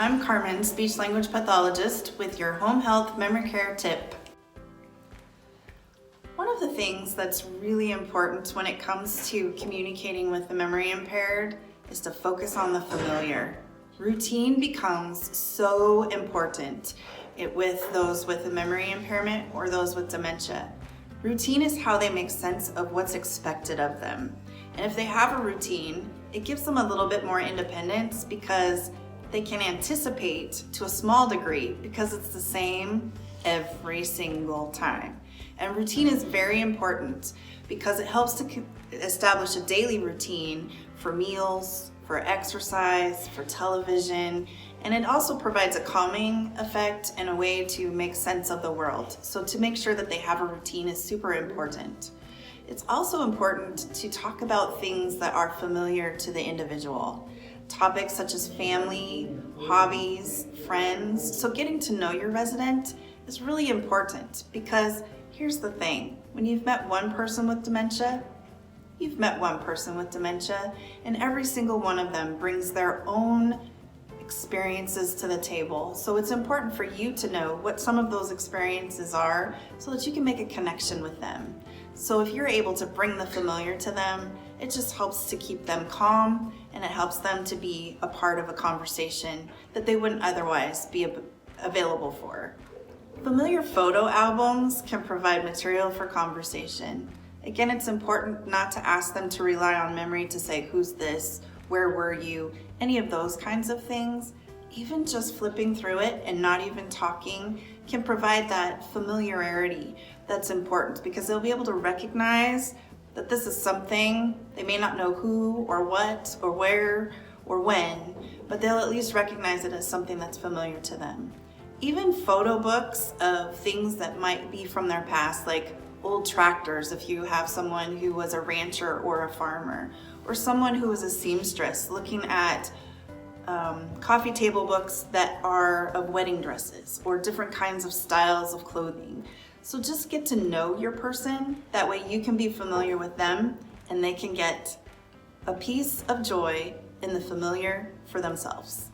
I'm Carmen, speech language pathologist with your home health memory care tip. One of the things that's really important when it comes to communicating with the memory impaired is to focus on the familiar. Routine becomes so important with those with a memory impairment or those with dementia. Routine is how they make sense of what's expected of them. And if they have a routine, it gives them a little bit more independence because they can anticipate to a small degree because it's the same every single time. And routine is very important because it helps to establish a daily routine for meals, for exercise, for television, and it also provides a calming effect and a way to make sense of the world. So to make sure that they have a routine is super important. It's also important to talk about things that are familiar to the individual. Topics such as family, hobbies, friends. So getting to know your resident is really important because here's the thing. When you've met one person with dementia, you've met one person with dementia, and every single one of them brings their own experiences to the table. So it's important for you to know what some of those experiences are so that you can make a connection with them. So if you're able to bring the familiar to them, it just helps to keep them calm and it helps them to be a part of a conversation that they wouldn't otherwise be available for. Familiar photo albums can provide material for conversation. Again, it's important not to ask them to rely on memory to say, who's this, where were you, any of those kinds of things. Even just flipping through it and not even talking can provide that familiarity that's important because they'll be able to recognize that this is something. They may not know who or what or where or when, but they'll at least recognize it as something that's familiar to them. Even photo books of things that might be from their past, like old tractors if you have someone who was a rancher or a farmer, or someone who was a seamstress, looking at coffee table books that are of wedding dresses or different kinds of styles of clothing. So just get to know your person, that way you can be familiar with them and they can get a piece of joy in the familiar for themselves.